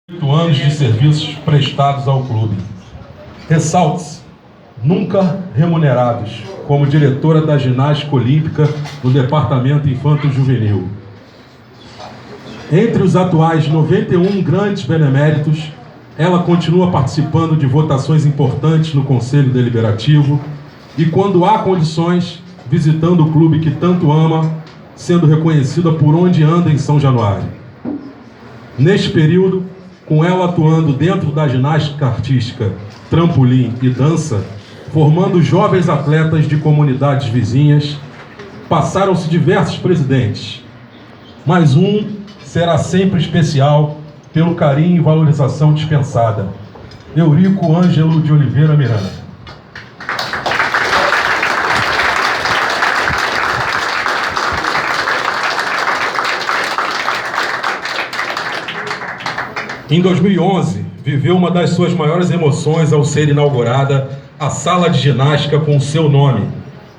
8 anos de serviços prestados ao clube. Ressalte-se, nunca remunerados, como diretora da ginástica olímpica no departamento infanto-juvenil. Entre os atuais 91 grandes beneméritos, ela continua participando de votações importantes no Conselho Deliberativo e, quando há condições, visitando o clube que tanto ama, sendo reconhecida por onde anda em São Januário. Neste período, com ela atuando dentro da ginástica artística, trampolim e dança, formando jovens atletas de comunidades vizinhas, passaram-se diversos presidentes, mas um será sempre especial pelo carinho e valorização dispensada: Eurico Ângelo de Oliveira Miranda. Em 2011, viveu uma das suas maiores emoções ao ser inaugurada a sala de ginástica com o seu nome,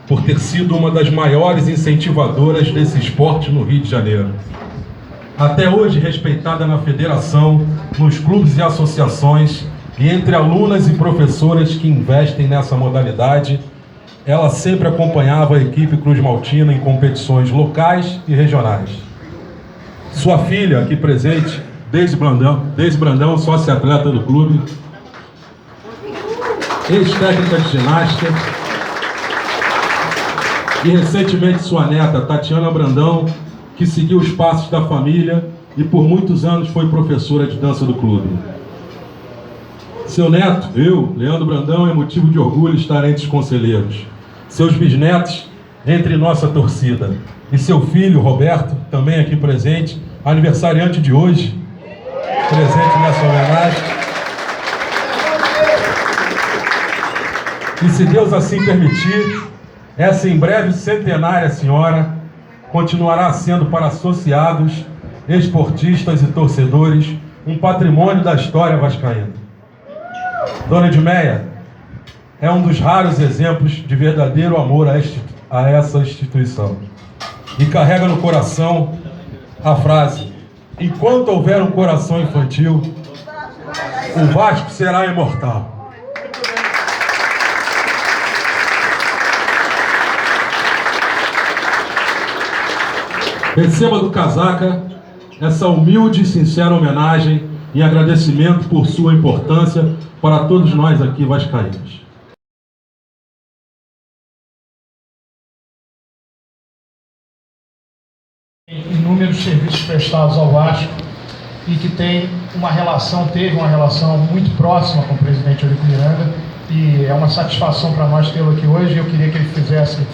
por ter sido uma das maiores incentivadoras desse esporte no Rio de Janeiro. Até hoje respeitada na federação, nos clubes e associações e entre alunas e professoras que investem nessa modalidade, ela sempre acompanhava a equipe Cruz Maltina em competições locais e regionais. Sua filha, aqui presente, Deise Brandão, sócia-atleta do clube, ex-técnica de ginástica, e recentemente sua neta, Tatiana Brandão, que seguiu os passos da família e por muitos anos foi professora de dança do clube. Seu neto, Leandro Brandão, é motivo de orgulho estar entre os conselheiros. Seus bisnetos, entre nossa torcida. E seu filho, Roberto, também aqui presente, aniversariante de hoje, presente nessa homenagem. E se Deus assim permitir, essa em breve centenária senhora continuará sendo para associados, esportistas e torcedores um patrimônio da história vascaína. Dona Edmeia é um dos raros exemplos de verdadeiro amor a essa instituição e carrega no coração a frase: enquanto houver um coração infantil, o Vasco será imortal. Receba do Casaca essa humilde e sincera homenagem em agradecimento por sua importância para todos nós aqui vascaínos. Inúmeros serviços prestados ao Vasco e que teve uma relação muito próxima com o presidente Eurico Miranda, e é uma satisfação para nós tê-lo aqui hoje. Eu queria que ele fizesse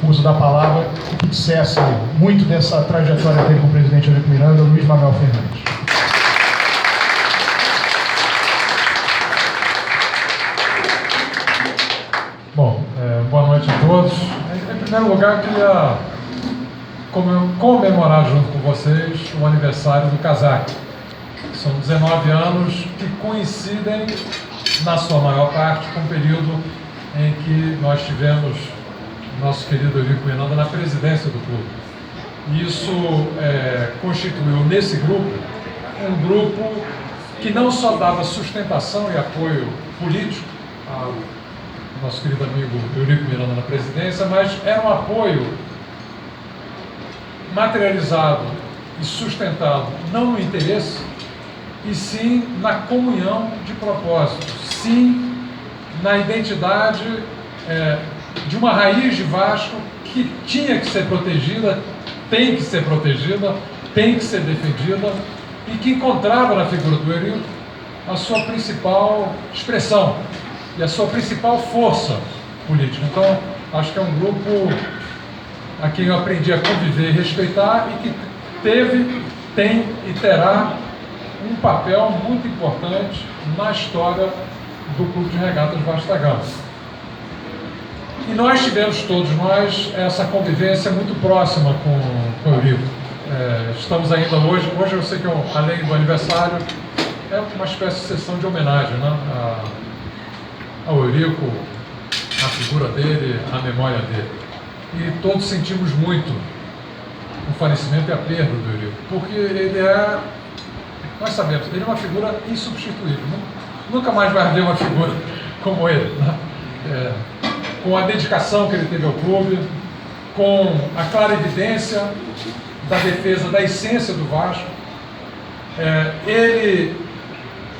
uso da palavra e que dissesse muito dessa trajetória dele com o presidente Eurico Miranda, Luiz Manuel Fernandes. Bom, boa noite a todos. Em primeiro lugar, eu queria comemorar junto com vocês o aniversário do Casaca. São 19 anos que coincidem, na sua maior parte, com o período em que nós tivemos nosso querido Eurico Miranda na presidência do clube. E isso constituiu nesse grupo um grupo que não só dava sustentação e apoio político ao nosso querido amigo Eurico Miranda na presidência, mas era um apoio materializado e sustentado não no interesse, e sim na comunhão de propósitos, sim na identidade de uma raiz de Vasco que tinha que ser protegida, tem que ser protegida, tem que ser defendida, e que encontrava na figura do Eurico a sua principal expressão e a sua principal força política. Então, acho que é um grupo a quem eu aprendi a conviver e respeitar, e que teve, tem e terá um papel muito importante na história do Clube de Regatas Vasco da Gama. E nós tivemos, todos nós, essa convivência muito próxima com o Eurico. Estamos ainda hoje eu sei que além do aniversário, é uma espécie de sessão de homenagem, né, ao Eurico, à figura dele, à memória dele. E todos sentimos muito o falecimento e a perda do Eurico, porque ele nós sabemos, ele é uma figura insubstituível. Nunca mais vai haver uma figura como ele, né? Com a dedicação que ele teve ao clube, com a clara evidência da defesa da essência do Vasco. Ele,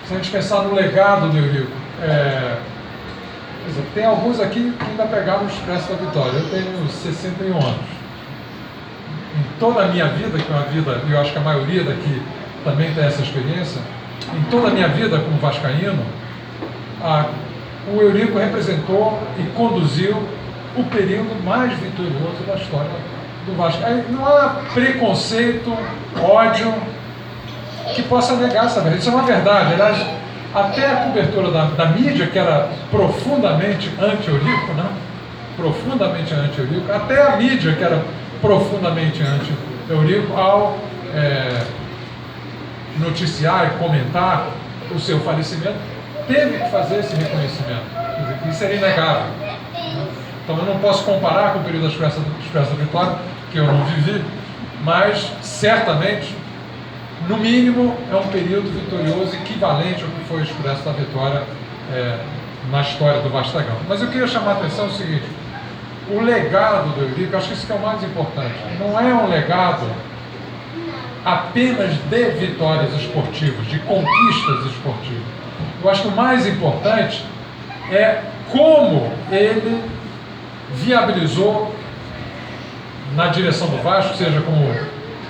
se a gente pensar no legado do Eurico, tem alguns aqui que ainda pegaram o expresso da vitória. Eu tenho 61 anos. Em toda a minha vida, que é uma vida, e eu acho que a maioria daqui também tem essa experiência, em toda a minha vida como vascaíno, o Eurico representou e conduziu o período mais vitorioso da história do Vasco. Aí não há preconceito, ódio que possa negar essa verdade. Isso é uma verdade. Aliás, até a cobertura da mídia, que era profundamente anti-Eurico, né? Profundamente anti-Eurico, até a mídia, que era profundamente anti-Eurico, ao noticiar e comentar o seu falecimento, teve que fazer esse reconhecimento. Isso é inegável. Então eu não posso comparar com o período da Expresso da Vitória, que eu não vivi, mas certamente, no mínimo, é um período vitorioso equivalente ao que foi o Expresso da Vitória na história do Vasco da Gama. Mas eu queria chamar a atenção o seguinte: o legado do Eurico, acho que isso que é o mais importante, não é um legado apenas de vitórias esportivas, de conquistas esportivas. Eu acho que o mais importante é como ele viabilizou na direção do Vasco, seja como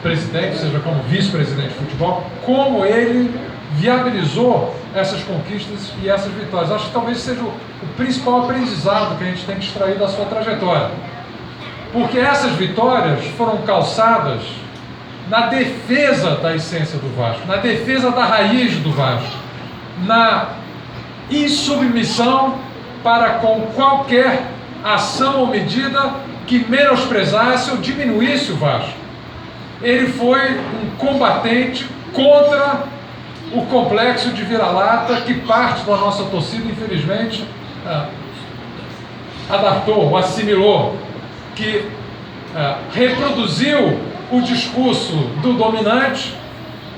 presidente, seja como vice-presidente de futebol, como ele viabilizou essas conquistas e essas vitórias. Acho que talvez seja o principal aprendizado que a gente tem que extrair da sua trajetória. Porque essas vitórias foram calçadas na defesa da essência do Vasco, na defesa da raiz do Vasco, na insubmissão para com qualquer ação ou medida que menosprezasse ou diminuísse o Vasco. Ele foi um combatente contra o complexo de vira-lata que parte da nossa torcida, infelizmente, adaptou, assimilou, que reproduziu o discurso do dominante,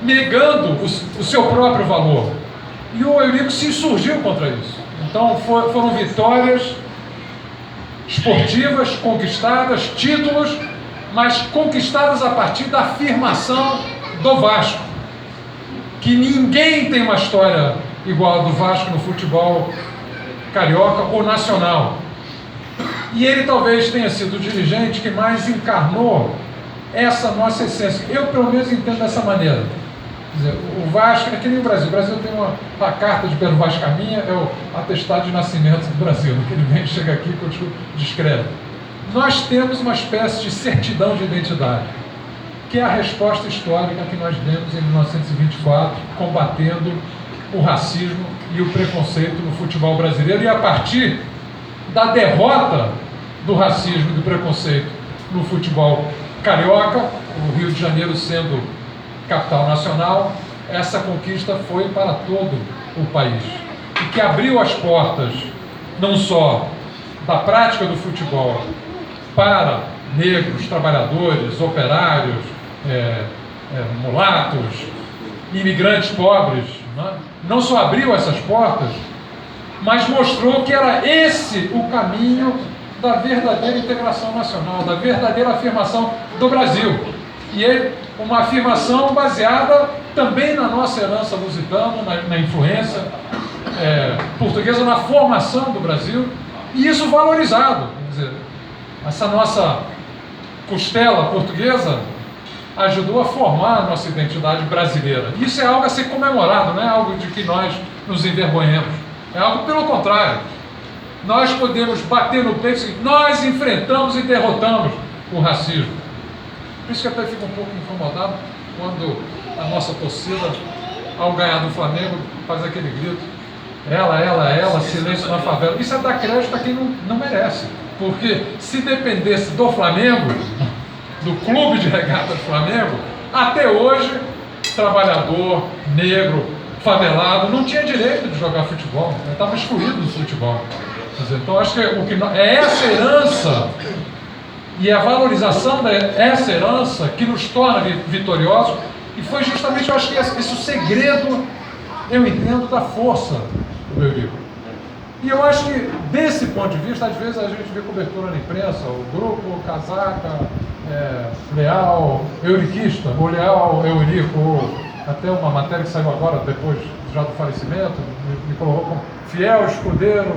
negando o seu próprio valor. E o Eurico se insurgiu contra isso. Então foram vitórias esportivas conquistadas, títulos, mas conquistadas a partir da afirmação do Vasco. Que ninguém tem uma história igual a do Vasco no futebol carioca ou nacional. E ele talvez tenha sido o dirigente que mais encarnou essa nossa essência. Eu, pelo menos, entendo dessa maneira. Quer dizer, o Vasco, é que nem o Brasil. O Brasil tem uma carta de Pedro Vascaminha, é o atestado de nascimento do Brasil. Que ele vem, chega aqui e descreve. Nós temos uma espécie de certidão de identidade, que é a resposta histórica que nós demos em 1924, combatendo o racismo e o preconceito no futebol brasileiro, e a partir da derrota do racismo e do preconceito no futebol carioca, o Rio de Janeiro sendo capital nacional, essa conquista foi para todo o país, e que abriu as portas não só da prática do futebol para negros, trabalhadores, operários, mulatos, imigrantes pobres, né? Não só abriu essas portas, mas mostrou que era esse o caminho da verdadeira integração nacional, da verdadeira afirmação do Brasil. E uma afirmação baseada também na nossa herança lusitana, na influência portuguesa, na formação do Brasil, e isso valorizado. Quer dizer, essa nossa costela portuguesa ajudou a formar a nossa identidade brasileira. Isso é algo a ser comemorado, não é algo de que nós nos envergonhemos. É algo pelo contrário. Nós podemos bater no peito e dizer, nós enfrentamos e derrotamos o racismo. Por isso que até fico um pouco incomodado quando a nossa torcida, ao ganhar do Flamengo, faz aquele grito, ela, silêncio na favela. Isso é dar crédito a quem não merece. Porque se dependesse do Flamengo, do clube de regata do Flamengo, até hoje, trabalhador, negro, favelado, não tinha direito de jogar futebol, estava excluído do futebol. Então, acho que é essa herança e a valorização dessa herança que nos torna vitoriosos E foi justamente, eu acho que esse o segredo, eu entendo, da força do Eurico. E eu acho que, desse ponto de vista, às vezes a gente vê cobertura na imprensa, o grupo, Casaca, Leal, Euriquista, ou Leal, Eurico, ou até uma matéria que saiu agora, depois já do falecimento, me colocou como fiel escudeiro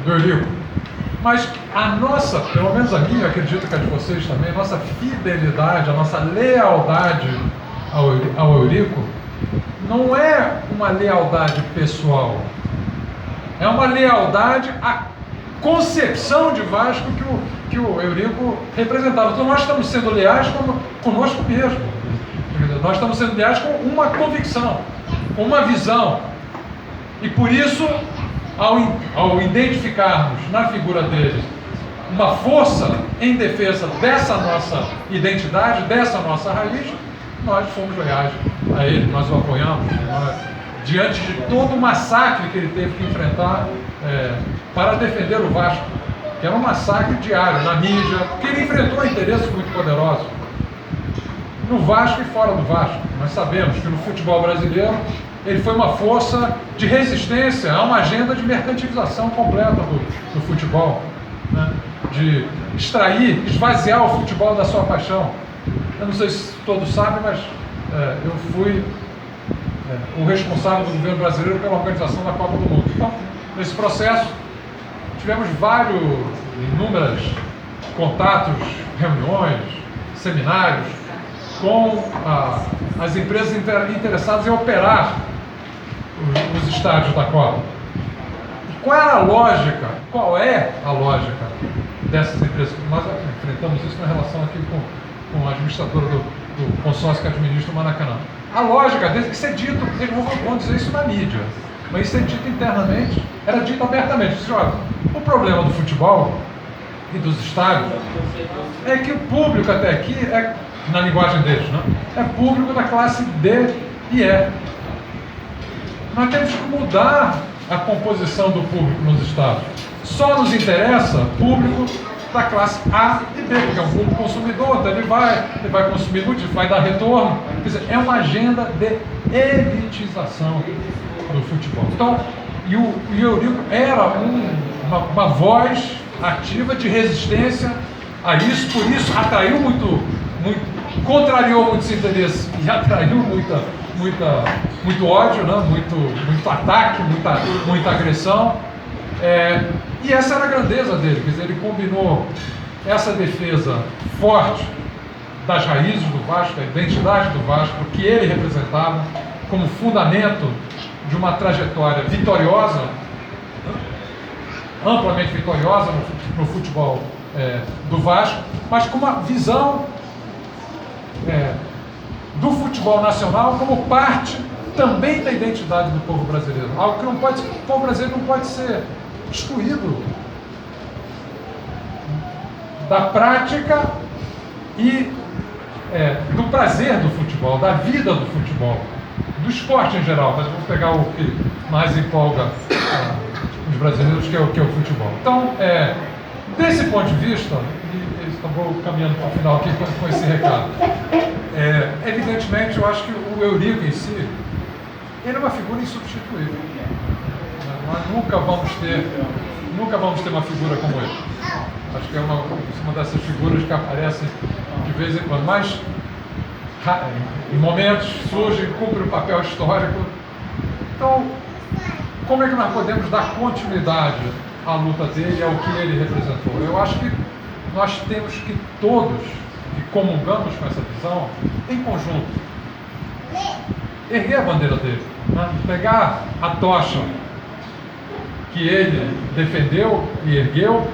do Eurico. Mas a nossa, pelo menos a minha, eu acredito que a de vocês também, a nossa fidelidade, a nossa lealdade ao Eurico, não é uma lealdade pessoal, é uma lealdade à concepção de Vasco que o Eurico representava. Então nós estamos sendo leais conosco mesmo. Nós estamos sendo leais com uma convicção, com uma visão. E por isso, ao identificarmos na figura dele uma força em defesa dessa nossa identidade, dessa nossa raiz, nós fomos leais a ele, nós o apoiamos, diante de todo o massacre que ele teve que enfrentar para defender o Vasco, que era um massacre diário, na mídia, porque ele enfrentou interesses muito poderosos, no Vasco e fora do Vasco. Nós sabemos que no futebol brasileiro ele foi uma força de resistência a uma agenda de mercantilização completa do futebol, né? De extrair, esvaziar o futebol da sua paixão. Eu não sei se todos sabem, mas eu fui o responsável do governo brasileiro pela organização da Copa do Mundo. Então, nesse processo, tivemos inúmeros contatos, reuniões, seminários com as empresas interessadas em operar os estádios da Copa. E qual é a lógica dessas empresas? Nós enfrentamos isso na relação aqui com a administradora do consórcio que administra o Maracanã. A lógica deles, isso é dito, eles não vão dizer isso na mídia, mas isso é dito internamente, era dito abertamente. Olha, o problema do futebol e dos estádios é que o público até aqui na linguagem deles, né? É público da classe D e E. Nós temos que mudar a composição do público nos estádios. Só nos interessa público da classe A e B, porque é um público consumidor, então ele vai consumir muito, vai dar retorno. Quer dizer, é uma agenda de elitização do futebol. Então, e o Eurico era uma voz ativa de resistência a isso, por isso atraiu contrariou muitos interesses e atraiu muito ódio, né? muito ataque, muita agressão. E essa era a grandeza dele, quer dizer, ele combinou essa defesa forte das raízes do Vasco, da identidade do Vasco, que ele representava, como fundamento de uma trajetória vitoriosa, amplamente vitoriosa no futebol do Vasco, mas com uma visão do futebol nacional como parte também da identidade do povo brasileiro. Algo que o povo brasileiro não pode ser excluído da prática e do prazer do futebol, da vida do futebol, do esporte em geral, mas vamos pegar o que mais empolga os brasileiros, que é o futebol. Então, desse ponto de vista, e vou caminhando para o final aqui com esse recado, evidentemente eu acho que o Eurico em si, ele é uma figura insubstituível. Nós nunca vamos ter uma figura como ele. Acho que é uma dessas figuras que aparecem de vez em quando, mas em momentos surge, cumpre o papel histórico. Então, como é que nós podemos dar continuidade à luta dele, ao que ele representou? Eu acho que nós temos que todos, que comungamos com essa visão, em conjunto, erguer a bandeira dele, né? Pegar a tocha que ele defendeu e ergueu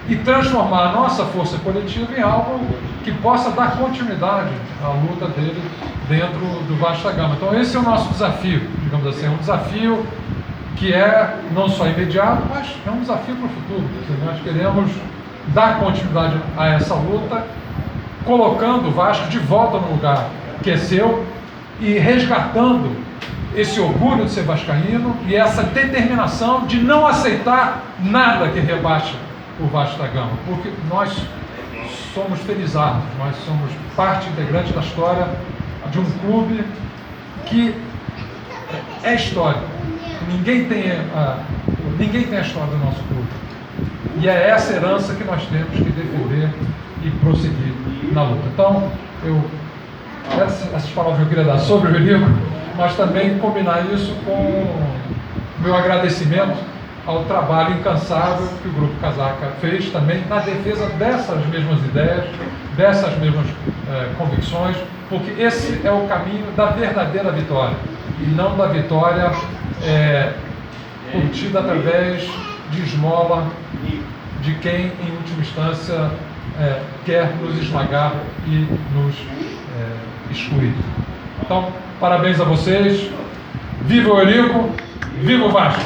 e transformar a nossa força coletiva em algo que possa dar continuidade à luta dele dentro do Vasco da Gama. Então esse é o nosso desafio, digamos assim, um desafio que é não só imediato, mas é um desafio para o futuro. Nós queremos dar continuidade a essa luta, colocando o Vasco de volta no lugar que é seu e resgatando esse orgulho de ser vascaíno e essa determinação de não aceitar nada que rebaixe o Vasco da Gama, porque nós somos felizardos, nós somos parte integrante da história de um clube que é histórico. Ninguém tem a história do nosso clube. E é essa herança que nós temos que defender e prosseguir na luta. Então, essas palavras que eu queria dar sobre o Eurico, mas também combinar isso com o meu agradecimento ao trabalho incansável que o Grupo Casaca fez também na defesa dessas mesmas ideias, dessas mesmas convicções, porque esse é o caminho da verdadeira vitória, e não da vitória obtida através de esmola de quem, em última instância, quer nos esmagar e nos excluir. Então, parabéns a vocês, viva o Eurico, viva o Vasco!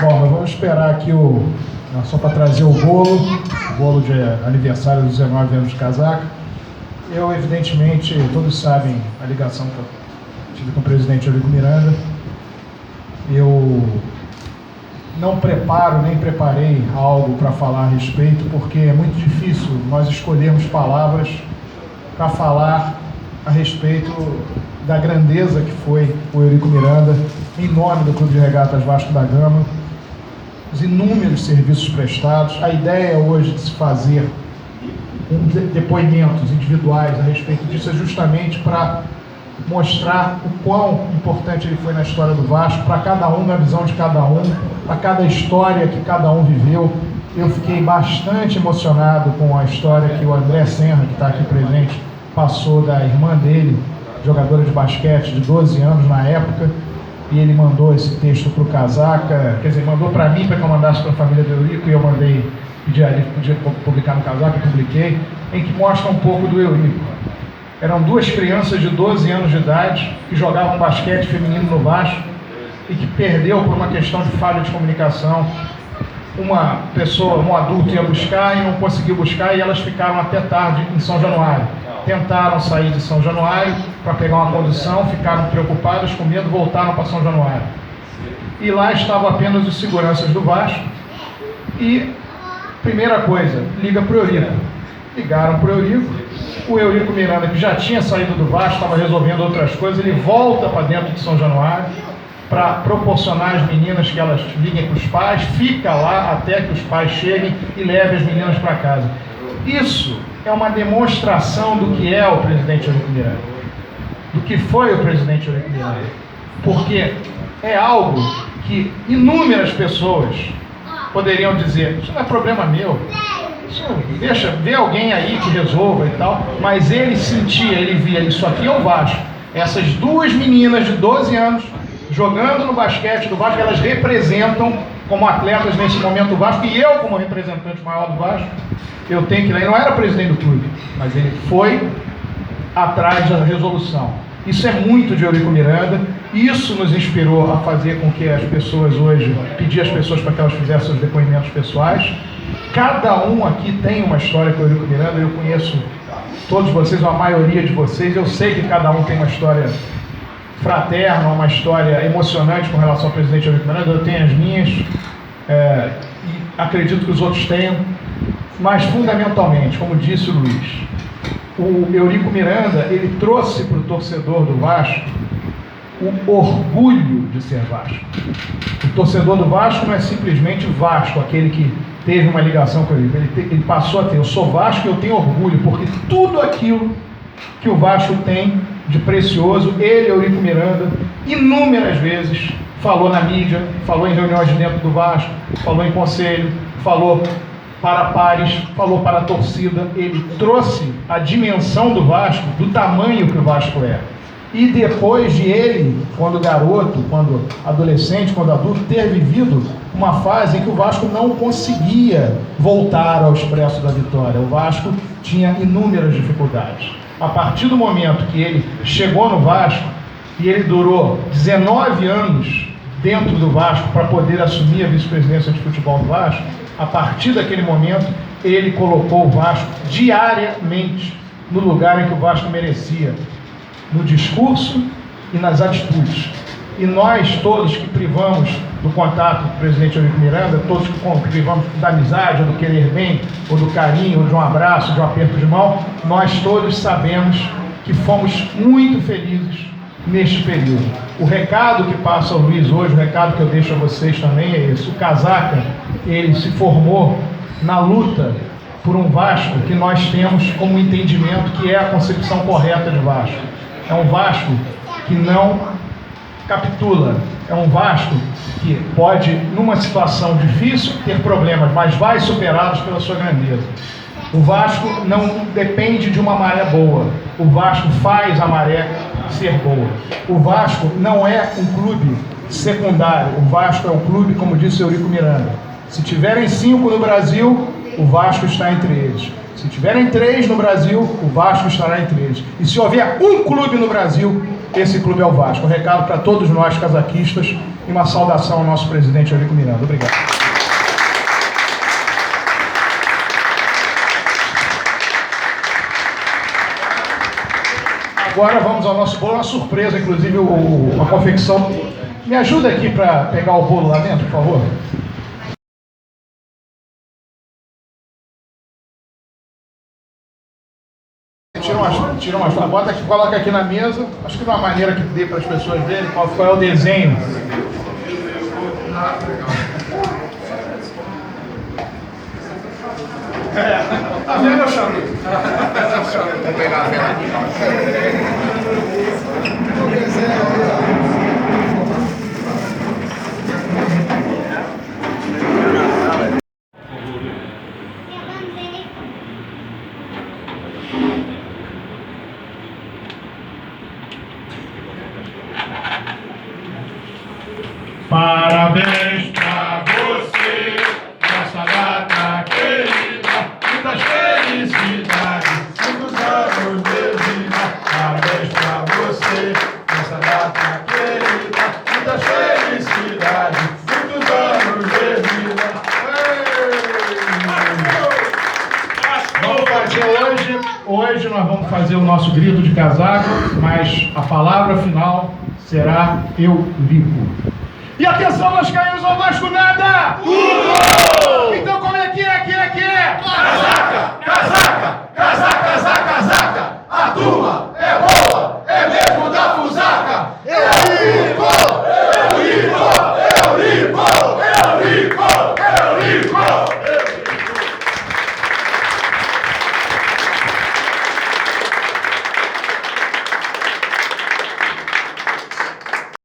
Bom, nós vamos esperar aqui só para trazer o bolo de aniversário dos 19 anos de Casaca. Eu, evidentemente, todos sabem a ligação que eu tive com o presidente Eurico Miranda. Eu não preparo, nem preparei algo para falar a respeito, porque é muito difícil nós escolhermos palavras para falar a respeito da grandeza que foi o Eurico Miranda, em nome do Clube de Regatas Vasco da Gama, os inúmeros serviços prestados. A ideia hoje de se fazer depoimentos individuais a respeito disso é justamente para mostrar o quão importante ele foi na história do Vasco, para cada um, na visão de cada um, para cada história que cada um viveu. Eu fiquei bastante emocionado com a história que o André Senra, que está aqui presente, passou da irmã dele, jogadora de basquete de 12 anos na época, e ele mandou esse texto para o Casaca, quer dizer, mandou para mim para que eu mandasse para a família do Eurico, e eu mandei, podia publicar no Casaca, eu publiquei, em que mostra um pouco do Eurico. Eram duas crianças de 12 anos de idade que jogavam basquete feminino no Vasco e que perdeu por uma questão de falha de comunicação. Uma pessoa, um adulto ia buscar e não conseguiu buscar, e elas ficaram até tarde em São Januário. Tentaram sair de São Januário para pegar uma condução, ficaram preocupadas, com medo, voltaram para São Januário. E lá estavam apenas os seguranças do Vasco. E, primeira coisa, liga para o Eurico. Ligaram para o Eurico. O Eurico Miranda, que já tinha saído do Vasco, estava resolvendo outras coisas, ele volta para dentro de São Januário para proporcionar às meninas que elas liguem para os pais, fica lá até que os pais cheguem e levem as meninas para casa. Isso é uma demonstração do que é o presidente Eurico Miranda, do que foi o presidente Eurico Miranda, porque é algo que inúmeras pessoas poderiam dizer: isso não é problema meu, isso, deixa, vê alguém aí que resolva e tal, mas ele sentia, ele via, isso aqui é o Vasco. Essas duas meninas de 12 anos jogando no basquete do Vasco, elas representam como atletas nesse momento o Vasco, e eu, como representante maior do Vasco, eu tenho que ir lá. Ele não era presidente do clube, mas ele foi atrás da resolução. Isso é muito de Eurico Miranda. Isso nos inspirou a fazer com que as pessoas hoje, pedir às pessoas para que elas fizessem seus depoimentos pessoais. Cada um aqui tem uma história com o Eurico Miranda. Eu conheço todos vocês, a maioria de vocês. Eu sei que cada um tem uma história fraterna, uma história emocionante com relação ao presidente Eurico Miranda. Eu tenho as minhas, e acredito que os outros tenham. Mas, fundamentalmente, como disse o Luiz, o Eurico Miranda, ele trouxe para o torcedor do Vasco o orgulho de ser Vasco. O torcedor do Vasco não é simplesmente Vasco, aquele que teve uma ligação com ele. Ele passou a ter: eu sou Vasco e eu tenho orgulho, porque tudo aquilo que o Vasco tem de precioso, ele, Eurico Miranda, inúmeras vezes falou na mídia, falou em reuniões de dentro do Vasco, falou em conselho, falou para pares, falou para a torcida. Ele trouxe a dimensão do Vasco, do tamanho que o Vasco é. E depois de ele, quando garoto, quando adolescente, quando adulto, ter vivido uma fase em que o Vasco não conseguia voltar ao expresso da vitória. O Vasco tinha inúmeras dificuldades. A partir do momento que ele chegou no Vasco, e ele durou 19 anos dentro do Vasco para poder assumir a vice-presidência de futebol do Vasco, a partir daquele momento, ele colocou o Vasco diariamente no lugar em que o Vasco merecia, no discurso e nas atitudes. E nós todos que privamos do contato do presidente Eurico Miranda, todos que privamos da amizade, ou do querer bem, ou do carinho, ou de um abraço, de um aperto de mão, nós todos sabemos que fomos muito felizes neste período. O recado que passa ao Luiz hoje, o recado que eu deixo a vocês também é esse. O Casaca, ele se formou na luta por um Vasco que nós temos como entendimento que é a concepção correta de Vasco. É um Vasco que não capitula. É um Vasco que pode, numa situação difícil, ter problemas, mas vai superá-los pela sua grandeza. O Vasco não depende de uma maré boa. O Vasco faz a maré ser boa. O Vasco não é um clube secundário. O Vasco é um clube, como disse Eurico Miranda. Se tiverem 5 no Brasil, o Vasco está entre eles. Se tiverem 3 no Brasil, o Vasco estará entre eles. E se houver um clube no Brasil, esse clube é o Vasco. Um recado para todos nós casaquistas e uma saudação ao nosso presidente Eurico Miranda. Obrigado. Agora vamos ao nosso bolo, uma surpresa, inclusive a confecção. Me ajuda aqui para pegar o bolo lá dentro, por favor. Tira umas, bota aqui, coloca aqui na mesa. Acho que de uma maneira que dê para as pessoas verem qual é o desenho. Tá vendo, Alexandre? Vou pegar a vela aqui. Parabéns pra você nessa data querida, muitas felicidades, muitos anos de vida. Parabéns pra você nessa data querida, muitas felicidades, muitos anos de vida. Vamos fazer hoje nós vamos fazer o nosso grito de casaco, mas a palavra final será Eurico. E atenção, nós caímos ao Vasco nada! Tudo! Então como é que é? Casaca! Casaca! Casaca! Casaca! Casaca! A turma é boa!